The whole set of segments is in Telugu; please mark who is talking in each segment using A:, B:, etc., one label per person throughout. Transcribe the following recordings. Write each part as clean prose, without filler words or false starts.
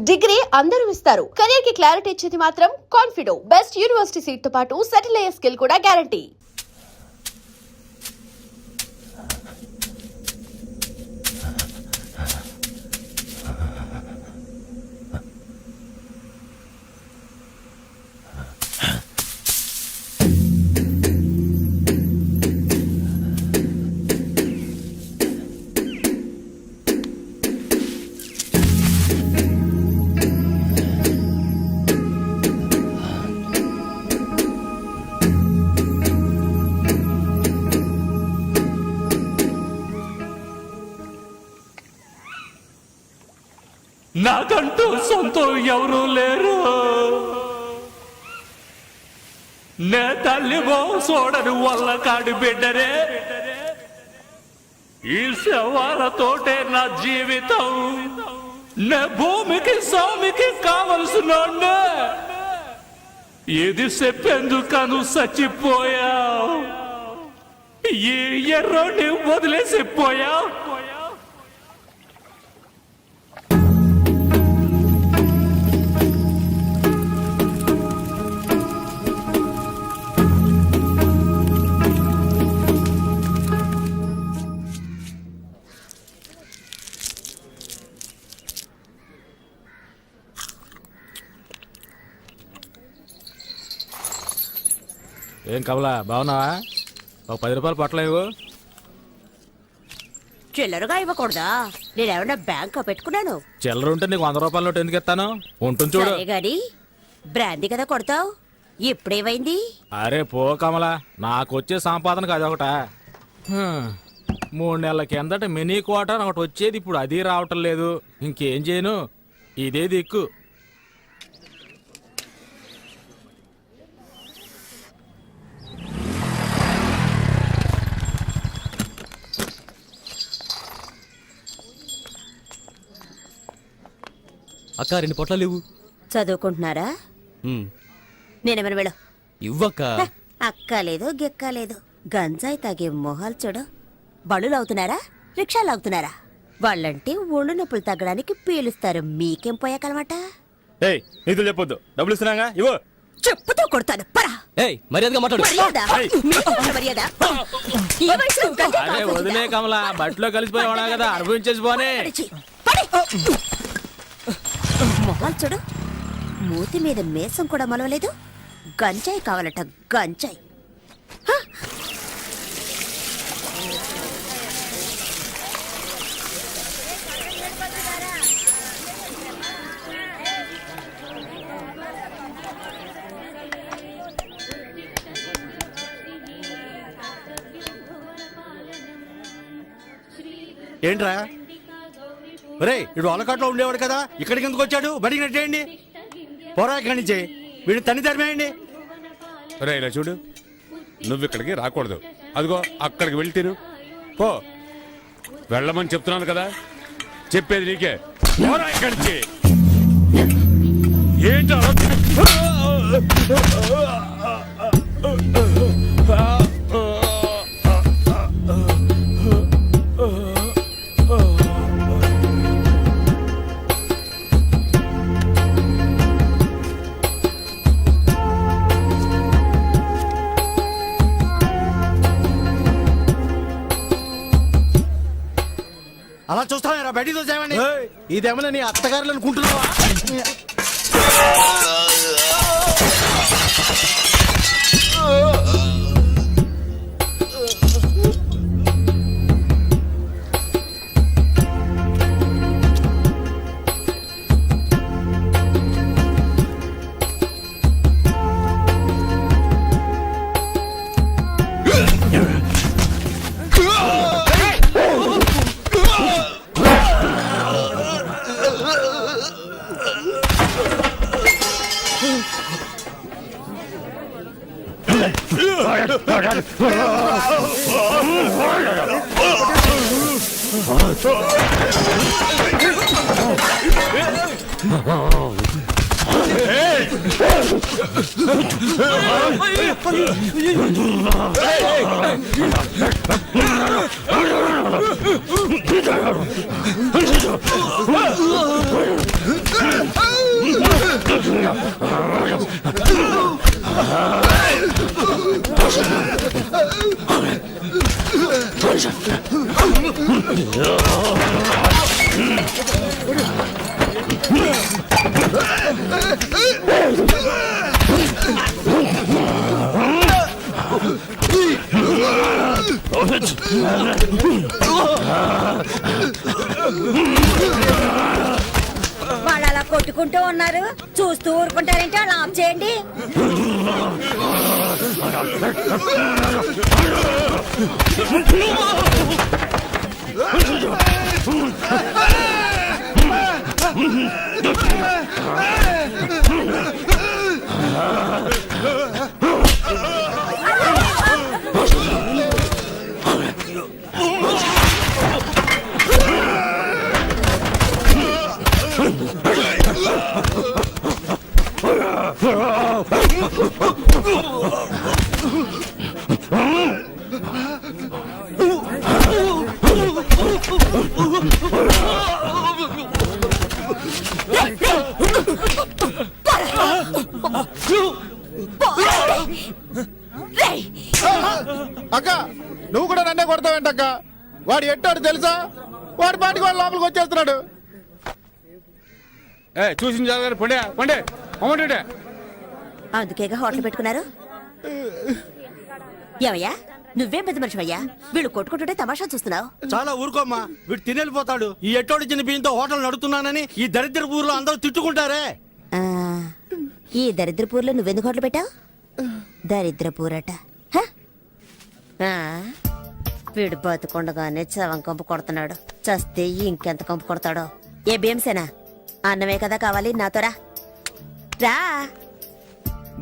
A: డిగ్రీ అందరూ ఇస్తారు. కెరీర్ కి క్లారిటీ ఇచ్చేది మాత్రం కాన్ఫిడో. బెస్ట్ యూనివర్సిటీ సీట్ తో పాటు సెటిల్ అయ్యే స్కిల్ కూడా గ్యారంటీ.
B: నాకంటూ సొంతం ఎవరూ లేరు. నే తల్లి చూడని వల్ల కాడి బిడ్డరే. ఈ శవాలతోటే నా జీవితం. నే భూమికి స్వామికి కావలసిన ఇది చెప్పేందుకను చచ్చిపోయా. ఈ ఎర్రోని వదిలేసిపోయా.
C: ఏం కమలా బాగున్నావా? ఒక 10 రూపాయలు పట్టలేవు.
D: చిల్లరగా ఇవ్వకూడదా? నేనేమన్నా బ్యాంక్ పెట్టుకున్నాను.
C: చిల్లర ఉంటే నీకు 100 రూపాయల నోటు ఎందుకు ఇస్తాను? ఉంటుంది చూడు.
D: గాని బ్రాందీ కదా కొడతావు. ఇప్పుడేమైంది?
C: అరే పో కమలా, నాకు వచ్చే సంపాదనకు అదొకట. 3 నెలల కిందట మినీ క్వార్టర్ ఒకటి వచ్చేది, ఇప్పుడు అది రావటం లేదు. ఇంకేం చేయను, ఇదే దిక్కు.
E: అక్క 2 పొట్లాలు ఇవ్వు.
D: చదువుకుంటున్నారా? నేనేమన్నా వెళ్ళ
E: ఇవ్వక్క.
D: అక్కలేదు గిక్కలేదు. గంజాయి తాగే మొహాలు చూడు. బళ్ళు అవుతున్నారా, రిక్షాలు అవుతున్నారా? వాళ్ళంటే ఒళ్ళు నొప్పులు తగ్గడానికి పీలుస్తారు. మీకేం పోయాకలమాట?
E: నీతులు చెప్పొద్దు, డబ్బులు ఇస్తున్నాగా ఇవ్వు.
D: చెప్పుతో కొడతాను పరా.
E: మర్యాదగా మాట్లాడు.
D: మర్యాద.
C: అరే వదిలే కమలా, బట్టలో కలిసిపోయి కదా, అనుభవించేసి పోనే.
D: మొహాలు చూడు, మూతి మీద మేసం కూడా మలవలేదు. గంజాయి కావాలట, గంజాయి.
F: ఏంట్రా ఒరే, ఇడు అలకాట్లో ఉండేవాడు కదా, ఇక్కడికి ఎందుకు వచ్చాడు? బడికి నెట్టేయండి, పోరా ఇక్కడి నుంచి. వీడిని తన్ని తరిమేయండి.
G: రే ఇలా చూడు, నువ్వు ఇక్కడికి రాకూడదు. అదిగో అక్కడికి వెళ్ళి తిను పో. వెళ్ళమని చెప్తున్నాను కదా, చెప్పేది నీకే. పోరా ఇక్కడి నుంచి. ఏంటో
F: అలా చూస్తావా? బయటికి చూసామండి. ఇదేమన్నా నీ అత్తగారులు అనుకుంటున్నావా? Hey!
D: వాళ్ళు అలా కొట్టుకుంటూ ఉన్నారు, చూస్తూ ఊరుకుంటారంటే అలా ఆఫ్ చేయండి.
H: అక్క నువ్వు కూడా నన్నే కొడతావేంటక్క? వాడు ఎట్టాడు తెలుసా? వాడి పాటికి వాడు లోపలికి వచ్చేస్తున్నాడు.
G: చూసిన జాగ్రత్త పండే పండే అమ్మంటే
D: అందుకేగా హోటల్ పెట్టుకున్నారు. ఏమయ్యా, నువ్వేం పెద్ద మనిషివయ్యా, వీళ్ళు కొట్టుకుంటుంటే తమాషా చూస్తున్నావు.
F: చాలా ఊరుకోమ్మా, వీడు తినేళ్ళిపోతాడు. ఈ ఎట్టోడు ఇచ్చిన బియ్యంతో హోటల్ నడుపుతున్నానని ఈ దరిద్ర ఊర్లో అందరూ తిట్టుకుంటారే.
D: ఆ, ఈ దరిద్రపూర్లో నువ్వెందుకు హోటల్ పెట్టావు? దరిద్రపూరట. హ? ఆ, వీడు బతుకుండగానే చవం కంపు కొడుతున్నాడు, చస్తే ఇంకెంత కంపు కొడతాడో. ఏ భీమసేనా, అన్నమే కదా కావాలి, నాతో రా. రా.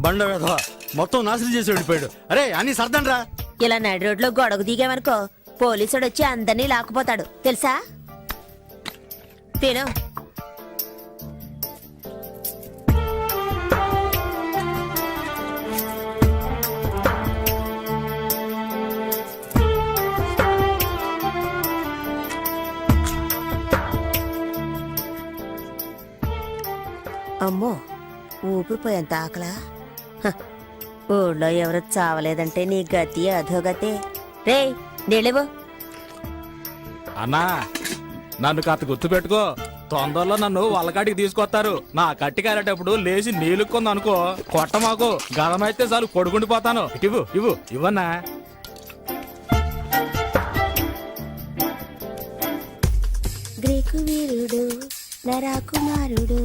F: బండ వేధవ మొత్తం నాశనం చేసి వెళ్ళిపోయాడు. అరే అన్ని సర్దండి రా.
D: ఇలా నడి రోడ్లో గొడవ దిగామనుకో, పోలీసుడు వచ్చి అందరినీ లాక్కుపోతాడు తెలుసా. తిను. అమ్మో, ఊపిరిపోయేంత ఆకలా. హ, ఊళ్ళో ఎవరు చావలేదంటే నీ గతి అధోగతే. రే నీళ్ళేవో.
C: అన్నా, నన్ను కాస్త గుర్తు పెట్టుకో, తొందరలో నన్ను వాళ్ళకాటికి తీసుకొస్తారు. నా కట్టి కారేటప్పుడు లేచి నీళ్ళుకుంది అనుకో, కొట్ట మాకు గదమైతే చాలు కొడుకుండిపోతాను. ఇవ్వు ఇవ్వు ఇవ్వన్నా.
D: గ్రీకు వీరుడు నరాకుమారుడు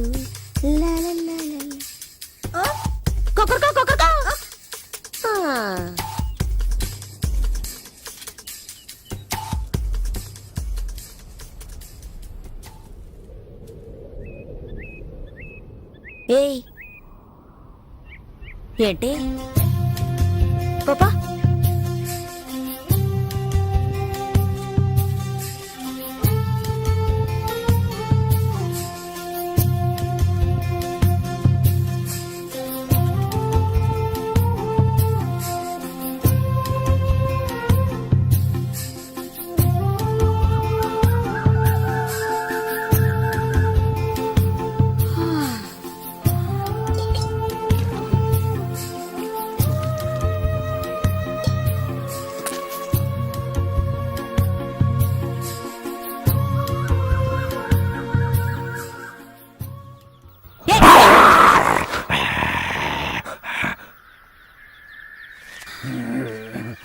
D: ఏయ్ ఏంటి పాపా?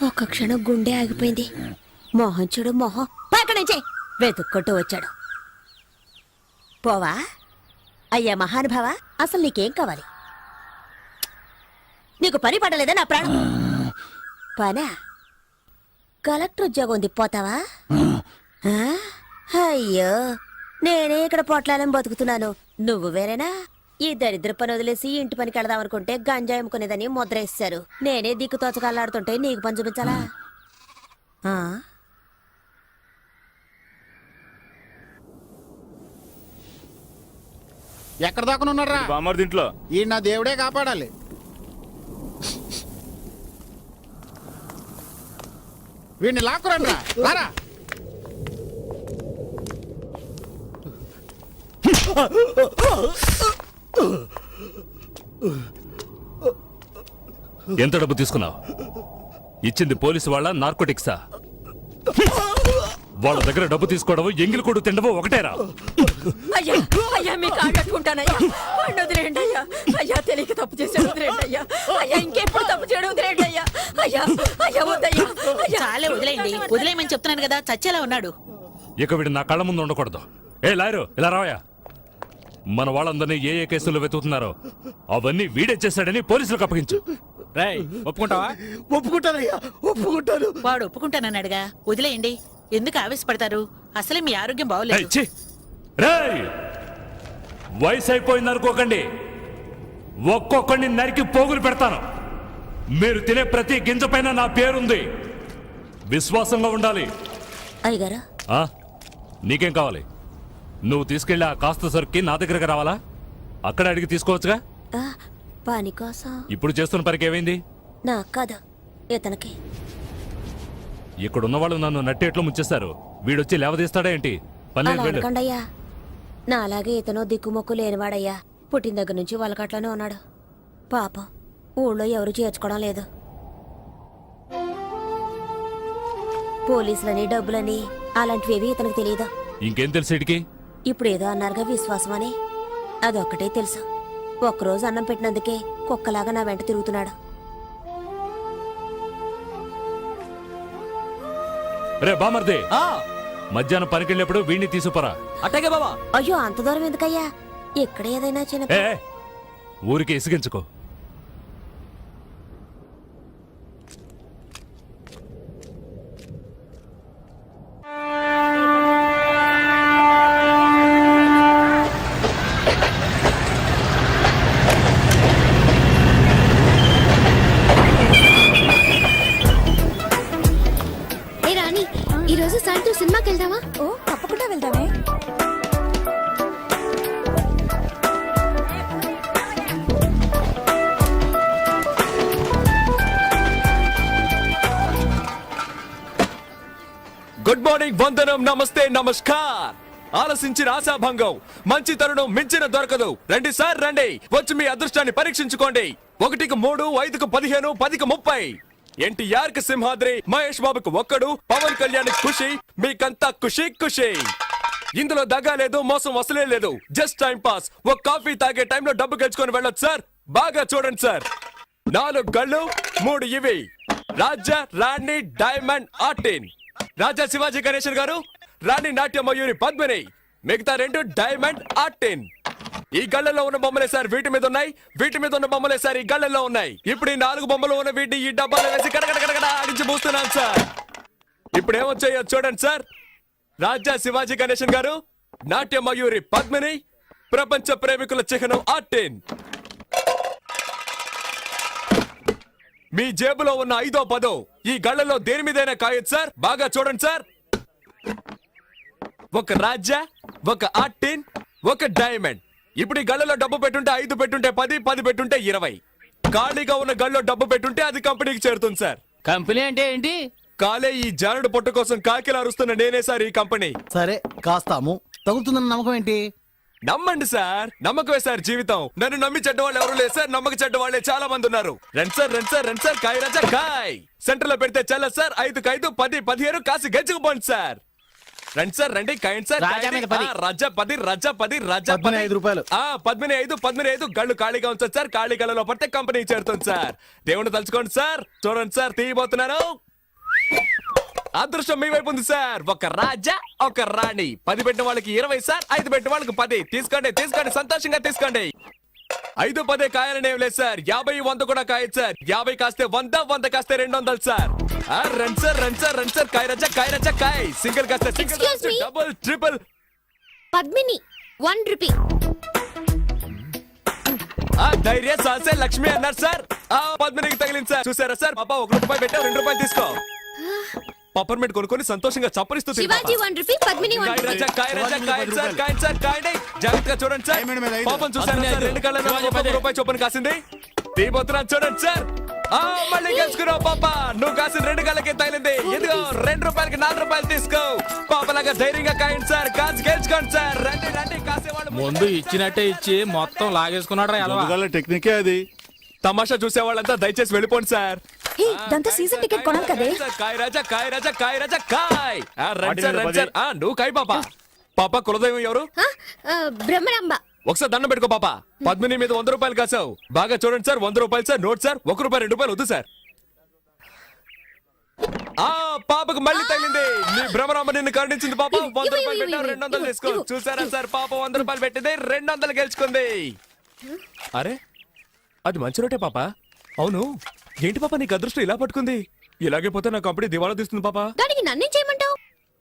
D: ఒక్క క్షణం గుండె ఆగిపోయింది. మొహం చూడు, మొహం పక్కన నుంచే వెతుక్కుంటూ వచ్చాడు. పోవా? అయ్యా మహానుభావ, అసలు నీకేం కావాలి? నీకు పని పడలేదా నా ప్రాణం? పనా? కలెక్టర్ ఉద్యోగం ఉంది, పోతావా? ఆ? అయ్యో, నేనే ఇక్కడ పొట్లాలని బతుకుతున్నాను, నువ్వు వేరేనా? ఈ దరిద్ర పని వదిలేసి ఇంటి పనికి వెళదాం అనుకుంటే గంజాయి అమ్ముకునేదని ముద్ర వేశారు. నేనే దిక్కు తోచకల్లాడుతుంటే నీకు పని చూపించాలా? ఆ?
H: ఎక్కడ దాకా ఉన్నారా?
E: బామ్మర్ దీంట్లో
H: ఈ నా దేవుడే కాపాడాలి. వీడిని లాక్కురండి రా.
B: ఎంత డబ్బు తీసుకున్నావు? ఇచ్చింది పోలీసు వాళ్ళ, నార్కోటిక్సా? వాళ్ళ దగ్గర డబ్బు తీసుకోవడం, ఎంగిలి కొడు తినడం ఒకటేరా?
D: అయ్యా అయ్యా, మీ కాళ్ళు కట్టుకుంటానయ్యా, వదిలేండి అయ్యా. అయ్యా తెలియక తప్పు చేసాడు, వదిలేండి అయ్యా. అయ్యా ఇంకెప్పుడు తప్పు చేయడం, వదిలేండి అయ్యా. అయ్యా అయ్యా వద్దయ్యా అయ్యా.
I: చాలే వదిలేయండి వదిలేయమని చెప్తున్నాను కదా చచ్చేలా ఉన్నాడు.
B: ఇక వీడు నా కళ్ళ ముందు ఉండకూడదు. ఏ లాయరు ఇలా రావయ్యా. మన వాళ్ళందరినీ ఏ ఏ కేసుల్లో వెతుకుతున్నారో అవన్నీ వీడే చేశాడని పోలీసులకు అప్పగించు.
C: రేయ్ ఒప్పుకుంటావా?
F: ఒప్పుకుంటానయ్యా, ఒప్పుకుంటాను.
I: వాడు ఒప్పుకుంటానన్నాడుగా, వదిలేయండి. ఎందుకు ఆవేశపడతారు? అసలే మీ ఆరోగ్యం
B: ఏయ్,
I: బాగోలేదు.
B: ఛీ! రేయ్ వయసు అయిపోయింది అనుకోకండి, ఒక్కొక్కడిని నరికి పోగులు పెడతాను. మీరు తినే ప్రతి గింజ పైన నా పేరుంది. విశ్వాసంగా ఉండాలి.
D: అయ్యగారు
B: ఆ? నీకేం కావాలి? నువ్వు తీసుకెళ్ళి ఆ కాస్త సరుక్కి నా దగ్గరకు రావాలా? అక్కడ అడిగి తీసుకోవచ్చుగా.
D: ఆ, పని కోసం
B: ఇప్పుడు చేస్తున్న పనికి ఏమైంది?
D: నాకు కాదు ఇతనికి.
B: ఇక్కడున్న వాళ్ళు నన్ను నట్టేట్లో ముంచేస్తారు. వీడొచ్చి లేవదీస్తాడా ఏంటి? పని
D: అలా
B: వెళ్ళు.
D: అనకండయ్యా, నా అలాగే ఇతను దిక్కుమొక్కు లేనివాడయ్యా. పుట్టిన దగ్గర నుంచి వాళ్ళకట్లోనే ఉన్నాడు. పాపం ఊళ్ళో ఎవరు చేర్చుకోవడం లేదు. పోలీసులని డబ్బులని అలాంటివేవి ఇతనికి తెలియదు.
B: ఇంకేం తెలుసు వీడికి?
D: ఇప్పుడు ఏదో అన్నారుగా విశ్వాసం అని, అదొక్కటే తెలుసు. ఒక్కరోజు అన్నం పెట్టినందుకే కుక్కలాగా నా వెంట తిరుగుతున్నాడు.
B: రే బామర్ది,
E: ఆ,
B: మధ్యాహ్నం పనికెళ్ళినప్పుడు వీడిని తీసుకుపోరా.
E: అట్టాగే బావా.
D: అయ్యో అంత దూరం ఎందుకయ్యా? ఇక్కడ ఏదైనా చిన్న
B: ఏ ఊరికి ఇసిగించుకో.
J: ఏ రాణి, ఈ రోజు సాయంత్రం సినిమాకి వెళ్దామా?
D: ఓ తప్పకుండా వెళ్దామే.
E: గుడ్ మార్నింగ్, వందనం, నమస్తే, నమస్కార్. ఆలసించిన ఆశాభంగం, మంచి తరుణం మించిన దొరకదు. రండి సార్ రండి, వచ్చి మీ అదృష్టాన్ని పరీక్షించుకోండి. 1కి 3, 5కి 15, 10కి 30. ఎన్టీఆర్ కి సింహాద్రి, మహేష్ బాబుకి ఒక్కడు, పవన్ కళ్యాణ్ ఖుషి, మీకంతా ఖుషి ఖుషి. ఇందులో దగా లేదు, మోసం అసలే లేదు. Just time pass. ఒక కాఫీ తాగే టైంలో డబ్బు గెలుచుకొని వెళ్ళొచ్చు సార్. బాగా చూడండి సార్. 4 గళ్ళు, 3 ఇవి. రాజా, రాణి, డైమండ్, ఆర్టిన్. రాజా శివాజీ గణేశన్ గారు, రాణి నాట్య మయూరి పద్మిని, మిగతా 2 డైమండ్, ఆర్టిన్. ఈ గళ్ళలో ఉన్న బొమ్మలే సార్ వీటి మీద ఉన్నాయి, వీటి మీద ఉన్న బొమ్మలే సార్ ఈ గళ్ళలో ఉన్నాయి. ఇప్పుడు ఈ 4 బొమ్మలు ఉన్న వీటిని ఈ డబ్బాలో వేసి కడగడ ఆడించి పూస్తున్నాను సార్. ఇప్పుడు ఏమొచ్చాయో చూడండి సార్. రాజా శివాజీ గణేశన్ గారు, నాట్య మయూరి పద్మిని, ప్రపంచ ప్రేమికుల చిహ్నం ఆర్టిన్. మీ జేబులో ఉన్న 5ో 10 ఈ గళ్ళలో దేని మీదైనా కాయొచ్చు సార్. బాగా చూడండి సార్. ఒక రాజా, ఒక ఆర్టిన్, ఒక డైమండ్. ఇప్పుడు ఈ గళ్ళలో డబ్బు పెట్టుంటే 5 పెట్టుంటే 10, 10 పెట్టుంటే 20. ఖాళీగా ఉన్న గళ్ళలో డబ్బు పెట్టుంటే అది కంపెనీకి చేరుతుంది సార్. కంపెనీ అంటే ఏంటి?
C: కాలే ఈ జానుడు పొట్ట కోసం కాకిలా అరుస్తున్న నేనే సార్ ఈ కంపెనీ.
F: సరే కాస్తాము, తగులుతుందన్న నమ్మకం ఏంటి?
C: నమ్మండి సార్, నమ్మకమే సార్ జీవితం. నన్ను నమ్మి చెడ్డవాళ్ళు ఎవరు లేదు సార్, నమ్మక చెడ్డవాళ్లే చాలా మంది ఉన్నారు. రండి సార్ రండి సార్ రండి సార్, కాయ రాజా కాయ్. సెంటర్ లో పెడితే చల్ల సార్, 5కి 5, 10, 15 కాసి గెలుచుకుపోండి సార్. రండి సార్ రండి, కాయండి సార్.
E: రాజా మీద 10.
C: రాజా 10, రాజా 10, రాజా
F: 15 రూపాయలు.
C: 15 గళ్ళు ఖాళీగా ఉంచండి సార్. ఖాళీ గళ్ళలో పడితే కంపెనీ చేరుతుంది సార్. దేవుణ్ణి తలుచుకోండి సార్. చూడండి సార్, తీయబోతున్నాను. అదృష్టం మీ వైపు ఉంది సార్. ఒక రాజా, ఒక రాణి. 10 పెట్టిన వాళ్ళకి 20 సార్, 5 పెట్టిన వాళ్ళకి 10. తీసుకోండి తీసుకోండి, సంతోషంగా తీసుకోండి. 5, 10 కాయాలని ఏం లేదు సార్. 50, 100 కూడా కాయచ్చు సార్. 50 కాస్తే 100, 100 కాస్తే 200 సార్. రండి సార్ రండి సార్ రండి సార్, కాయ రాజా కాయ్. సింగిల్ కాస్తే single,
J: Excuse me?
C: Double, triple.
J: Padmini 1 rupee.
C: ధైర్య సాసే లక్ష్మి అన్నారు సార్. పద్మినికి తగిలింది సార్. చూసారా సార్, పాప 1 రూపాయి పెట్టా, 2 రూపాయలు తీసుకో. పప్పర్మెంట్ కొనుక్కొని సంతోషంగా చప్పరిస్తూ
J: శివాజీ 1 రూపీ, పద్మిని 1 రూపీ.
C: జాగ్రత్తగా చూడండి సార్.
F: ఐదు మీద ఐదు.
C: పాపం చూసారా సార్, 2 కళ్ళలో 1 రూపాయి చొప్పున కాసింది. తీయబోతున్నాను చూడండి సార్. మళ్ళీ గెలుచుకున్నావు పాప. నువ్వు కాసిన 2 కళ్ళకే తగిలింది. ఇదిగో 2 రూపాయలకి 4 రూపాయలు తీసుకో. పాపలాగా ధైర్యంగా కాయండి సార్. కాసి గెలుచుకోండి సార్. రండి రండి, కాసేవాళ్ళు ముందు ఇచ్చినట్టే ఇచ్చి మొత్తం లాగేసుకున్నాడు రా.
F: ముందుగాల టెక్నికే అది.
C: తమాషా చూసే వాళ్ళంతా దయచేసి వెళ్ళిపోండి సార్.
D: ఇదంతా సీజన్ టికెట్ కొనాలి కదే.
C: కాయ్ రాజా కాయ్ రాజా కాయ్ రాజా కాయ్. రండి సార్ రండి సార్. నువ్వు కాయ్ పాప. పాప కులదైవం ఎవరు?
J: బ్రహ్మరాంబ.
C: ఒకసారి దండం పెట్టుకో పాప. పద్మిని మీద 100 రూపాయలు కాసావు. బాగా చూడండి సార్. 100 రూపాయలు సార్. Note sir. 1 రూపాయి 2 రూపాయలు వద్దు సార్.
E: ఆ పాపకు మళ్ళీ తగిలింది. నీ భ్రమరాంబ నిన్ను కరుణించింది పాప. 100 రూపాయలు పెట్టావు, 200 తీసుకో. చూసారా సార్, పాప 100 రూపాయలు పెట్టింది, 200 గెలుచుకుంది. అరే అది మంచి రోటే పాప. అవును ఏంటి పాప నీకు అదృష్టం ఇలా పట్టుకుంది? ఇలాగే పోతే నా కంపెనీ దివాలా తీస్తుంది పాప.
J: దానికి నన్నేం చేయమంటావు?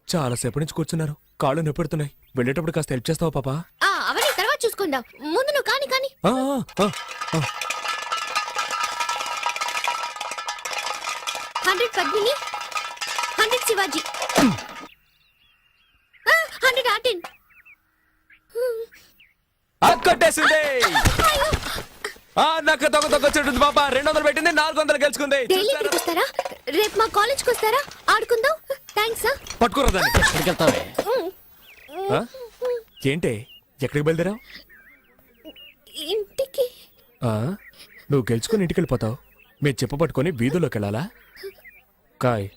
E: చాలా సేపటి నుంచి కూర్చున్నారు, కాళ్ళు నొప్పి పెడుతున్నాయి. వెళ్ళేటప్పుడు కాస్త హెల్ప్ చేస్తావా పాప?
J: అవన్నీ తర్వాత చూసుకుందాం, ముందు నువ్వు కాని కాని.
E: ఆ, ఆ, ఆ.
J: 100 పద్మిని, 100 శివాజీ, 100 ఆర్టిన్.
E: కొట్టేసింది. నాకు దొంగ చెట్టు పాప 200 పెట్టింది, 400 గెలుచుకుంది.
J: డైలీ ఇక్కడికి వస్తారా? రేపు మా కాలేజ్కి వస్తారా? ఆడుకుందాం. థ్యాంక్స్.
E: పట్టుకోరా దాన్ని. ఆ? ఏంటే ఎక్కడికి బయలుదేరావు?
J: ఇంటికి.
E: నువ్వు గెలుచుకుని ఇంటికి వెళ్ళిపోతావు, మీరు చెప్ప పట్టుకొని వీధుల్లోకి వెళ్ళాలా? కాయ్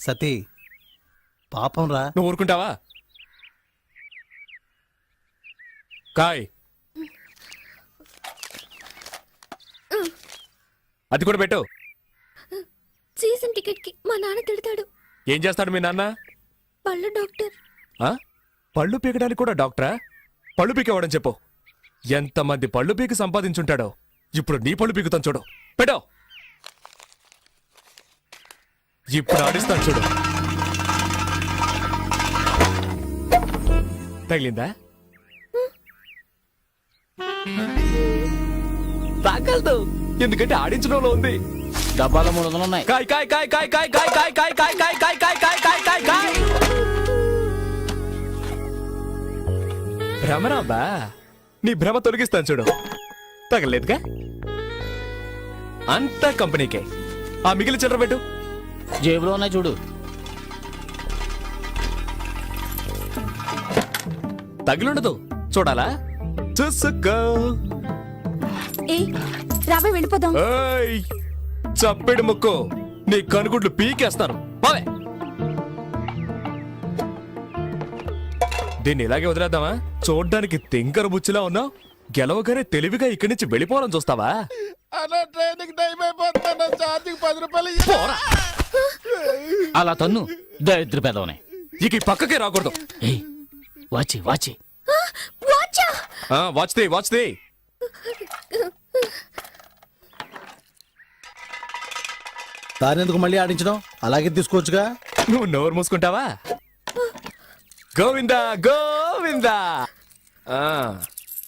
F: సతీ పాపం రా.
E: నువ్వు ఊరుకుంటావా? కాయ్ అది కూడా పెట్టు.
J: సీజన్ టికెట్ కి మా నాన్న తిడతాడు.
E: ఏం చేస్తాడు మీ నాన్న?
J: పళ్ళు డాక్టర్.
E: పళ్ళు పీకడానికి కూడా డాక్టరా? పళ్ళు పీకేవాడని చెప్పు. ఎంతమంది పళ్ళు పీకి సంపాదించుంటాడో. ఇప్పుడు నీ పళ్ళు పీకుతాను చూడు. పెట్టో. ఇప్పుడు ఆడిస్తాను చూడు. తగిలిందా? తాగలదు, ఎందుకంటే ఆడించడంలో ఉంది.
C: డబ్బాలో 300 ఉన్నాయి.
E: కాయ్ కాయ్ కాయ్ కాయ్ కాయ్ కాయ్ కాయ్ కాయ్ కాయ్ కాయ్ కాయ్ కాయ్ కాయ్ కాయ్ కాయ్ కాయ్. భ్రమరాంబా, నీ భ్రమ తొలగిస్తాను చూడు. తగలేదుగా? అంతా కంపెనీకే. ఆ మిగిలిన చిల్లర పెట్టు.
C: జేబులో ఉన్నాయి చూడు.
E: తగిలుండదు, చూడాలా? చూసుకో.
J: రాబోయ్ వెళ్ళిపోదాం.
E: ఏయ్, చప్పెడు ముక్కు, నీ కనుగుడ్లు పీకేస్తాను. పోవే. దీన్ని ఇలాగే వదిలేద్దామా? చూడ్డానికి తింకర బుచ్చిలా ఉన్నావు, గెలవగానే తెలివిగా ఇక్కడి నుంచి వెళ్ళిపోవాలని చూస్తావా?
H: అలా ట్రైన్కి టైం అయిపోతున్నా, ఛార్జింగ్ 10 రూపాయలు ఇయ్యి.
E: పోరా.
C: అలా తన్ను దరిద్ర పెదవనే.
E: ఇక ఈ పక్కకే రాకూడదు.
C: వాచి వాచి
J: వాచా.
E: వాచ్దే.
F: దానెందుకు మళ్ళీ ఆడించడం? అలాగే తీసుకోవచ్చుగా.
E: నువ్వు నోరు మూసుకుంటావా? గోవిందా గోవిందా.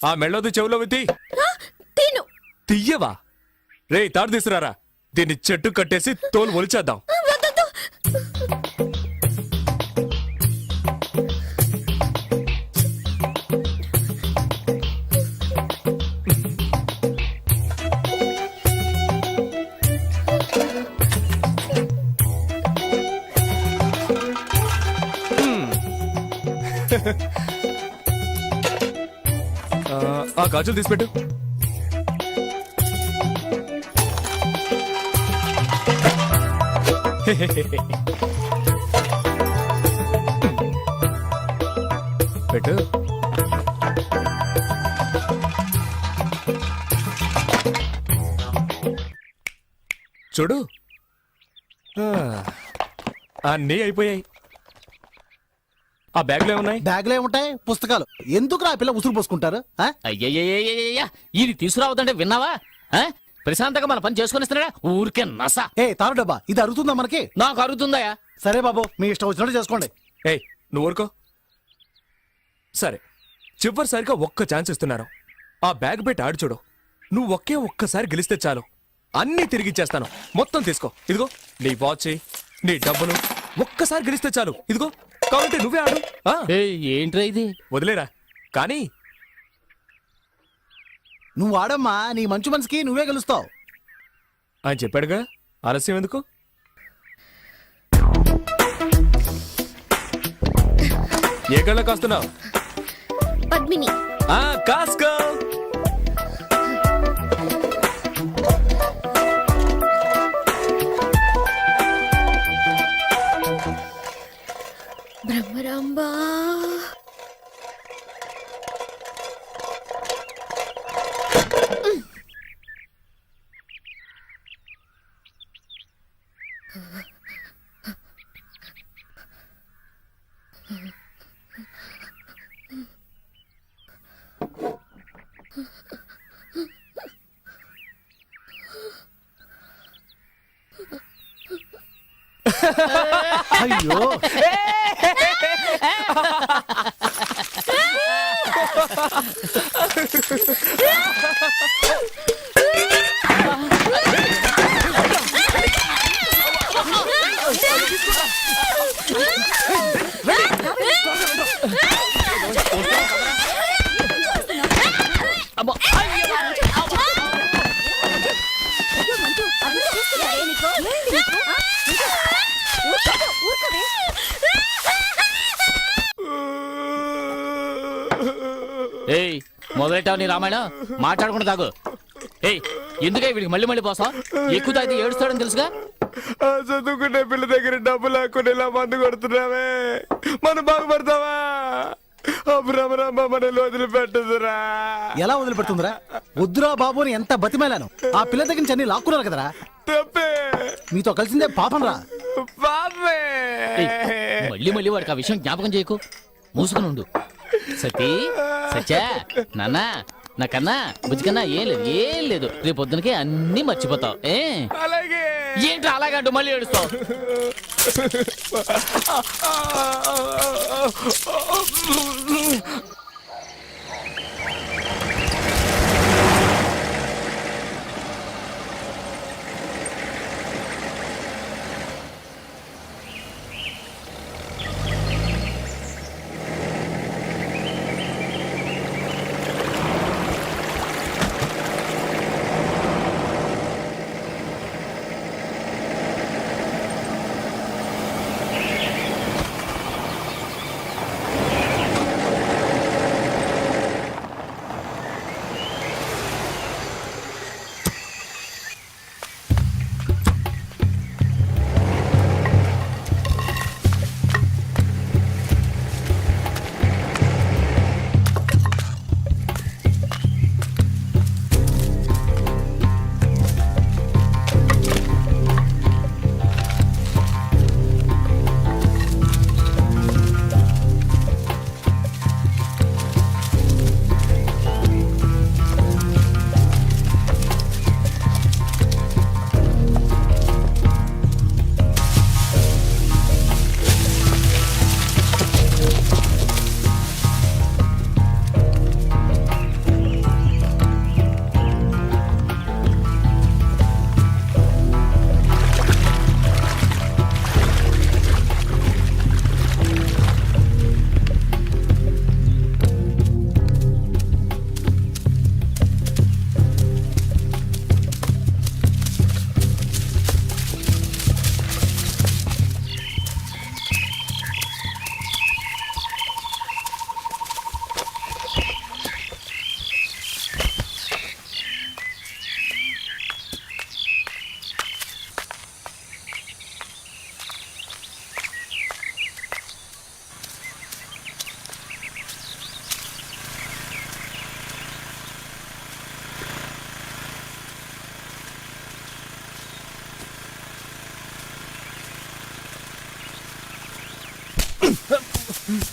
E: ఆ మెళ్ళొద్దు, చెవులో విత్తి.
J: తిను.
E: తియ్యవా? రే తాడు తీసుకురారా, దీన్ని చెట్టు కట్టేసి తోలు ఒలిచేద్దాం.
J: వద్దొద్దు.
E: ఆ గాజులు తీసిపెట్టు. పెట్టు. చూడు, అన్నీ అయిపోయాయి. ఆ బ్యాగ్లో ఏమున్నాయి?
F: బ్యాగ్లో ఏముంటాయి? పుస్తకాలు. ఎందుకు రా పిల్ల ఉసురు పోసుకుంటారు?
C: అయ్యయ్యయ్యయ్యయ్యా, ఇది తీసుకురావద్దంటే విన్నావా? ప్రశాంతంగా మన పని చేసుకునిస్తున్నాడా? ఊరికే నస.
F: తాను డబ్బా, ఇది అరుగుతుందా మనకి?
C: నాకు అరుగుతుందయా.
F: సరే బాబు, మీ ఇష్టం వచ్చినట్టు చేసుకోండి.
E: ఏయ్ నువ్వు ఊరుకో. సరే, చివరిసారిగా ఒక్క ఛాన్స్ ఇస్తున్నాను. ఆ బ్యాగ్ పెట్టి ఆడు చూడు. నువ్వు ఒక్కసారి గెలిస్తే చాలు, అన్నీ తిరిగిచ్చేస్తాను. మొత్తం తీసుకో. ఇదిగో నీ వాచ్, నీ డబ్బులు. ఒక్కసారి గెలిస్తే చాలు. ఇదిగో, కాబట్టి నువ్వే ఆడు.
C: ఏంట్రా ఇది?
E: వదిలేరా కానీ.
F: నువ్వు ఆడమ్మా, నీ మంచు మనసుకి నువ్వే గెలుస్తావు.
E: ఆయన చెప్పాడుగా, ఆలస్యం ఎందుకు? ఏ కళ్ళ కాస్తున్నావు?
J: పద్మిని.
E: కాస్కో.
J: బ్రహ్మరాంబా.
F: అయ్యో
C: ఏయ్ మొదలెట్టావు నీ రామాయణం మాట్లాడకుండా తాగు. ఏయ్ ఎందుకే వీడికి మళ్ళీ మళ్ళీ పోసా? ఎక్కువ తాగితే ఏడుస్తాడని తెలుసుగా.
E: ఆ చదువుకునే పిల్ల దగ్గర డబ్బు లేకుండా ఇలా మందు కొడుతున్నావే, మనం బాగుపడతావా? అబ్రహ్మ మనల్ని వదిలిపెట్టదురా.
F: ఎలా వదిలిపెడుతుందిరా? వద్దురా బాబు అని ఎంత బతిమేలాను. ఆ పిల్ల దగ్గర నుంచి అన్ని లాక్కున్నారు కదరా.
E: తప్పే,
F: మీతో కలిసిందే పాపం రా.
E: పాపే.
C: మళ్ళీ మళ్ళీ వాడికి ఆ విషయం జ్ఞాపకం చేయకు. మూసుకుని ఉండు. సతీ సత్యా నాన్న నా కన్నా బుజ్జికన్నా ఏం లేదు రేపు పొద్దునకే అన్ని మర్చిపోతావు.
E: అలాగే.
C: ఏంటి అలాగంటూ మళ్ళీ ఏడుస్తావు?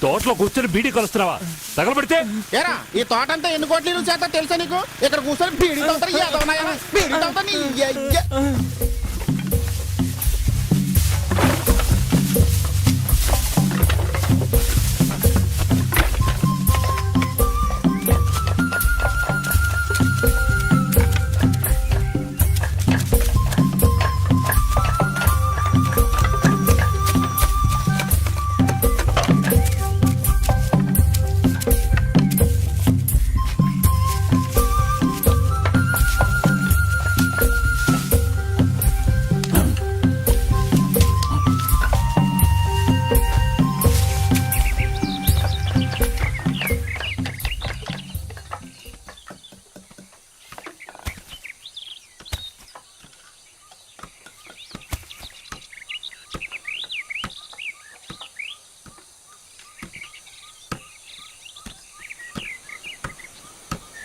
B: తోటలో కూర్చొని బీడీ కలుస్తున్నావా? తగలబడితే
H: ఏరా ఈ తోట అంతా ఎన్ని కోట్ల చేత తెలుసా నీకు? ఇక్కడ కూర్చొని బీడీ తాగుతారు, ఏదవునాయా బీడీ తాగుతా నీ అయ్య.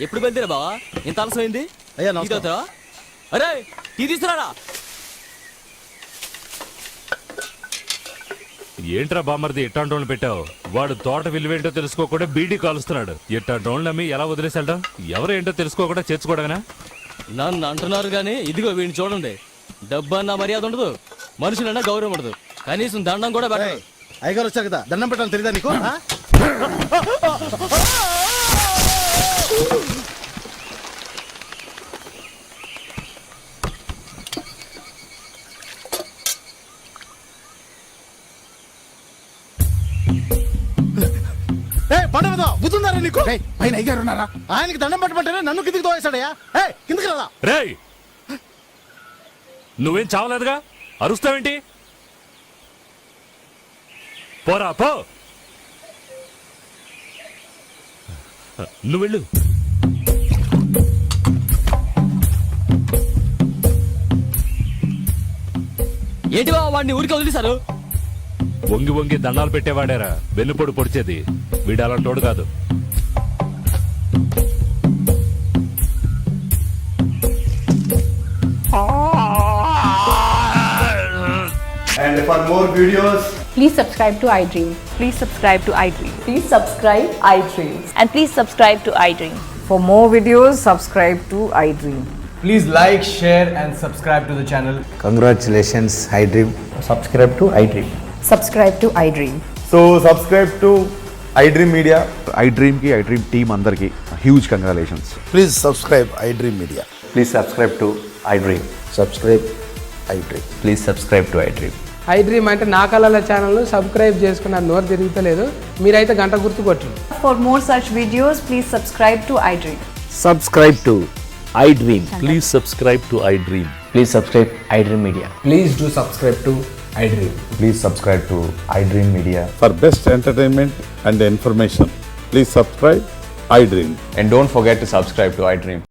E: ఎప్పుడు బయలుదేరా బావా? ఎంత ఆలస్యమైంది?
F: అయ్యా నమస్కారం.
E: అరే టీ తీసుకురారా.
B: ఏంట్రా బామ్మర్ది ఎట్టాంటోళ్ళు పెట్టావు? వాడు తోట విలువేంటో తెలుసుకోకుండా బీడీ కాలుస్తున్నాడు. ఎట్టాంటోళ్ళు నమ్మి ఎలా వదిలేసాడటం? ఎవరేంటో తెలుసుకోకుండా చేర్చుకోవడమేనా?
E: నన్ను అంటున్నారు గానీ ఇదిగో వీడిని చూడండి. డబ్బు అన్న మర్యాద ఉండదు, మనుషులన్నా గౌరవం ఉండదు.
C: కనీసం దండం కూడా పెట్ట.
F: అయ్యగారు వచ్చారు కదా, దండం పెట్టాలని తెలియదా నీకు? ఆ? పండుగ బుద్ధుందారా నీకు?
H: పైన అయ్యారు ఉన్నారా?
F: ఆయనకి దండం పెట్టమంటేనే నన్ను కిందికి తోవేశాడయ్యా. కిందికి రాదా?
B: రేయ్ నువ్వేం చావలేదుగా, అరుస్తావేంటి? పోరా పో, నువ్వు వెళ్ళు.
C: ఏంటి బావ వాడిని ఊరికి వదిలేశారు?
B: వంగి వంగి దండాలు పెట్టేవాడారా వెన్నుపొడు పొడిచేది. వీడు అలాంటోడు కాదు.
H: And for more videos,
J: Please subscribe to iDream. Please subscribe to iDream. Please subscribe iDream. And please subscribe to iDream.
K: For more videos, subscribe to iDream.
H: please like, share and subscribe to the channel.
F: Congratulations iDream.
H: Subscribe to iDream.
K: Subscribe to iDream.
H: So subscribe to iDream Media.
L: iDream కి iDream టీమ్ అందరికి huge congratulations.
H: Please subscribe iDream Media.
L: Please subscribe to iDream.
H: Subscribe iDream.
L: Please subscribe to iDream.
K: iDream అంటే నా కళల ఛానల్ సబ్స్క్రైబ్ చేసుకున్న నోరు తిరుగుతలేదు. మీరైతే గంట గుర్తు కొట్టండి. For more such videos, please subscribe to iDream.
C: Subscribe to iDream. Please subscribe to iDream.
L: Please subscribe iDream media.
H: Please do subscribe to iDream.
L: Please subscribe to iDream media.
G: For best entertainment and information, please subscribe iDream.
L: And don't forget to subscribe to iDream.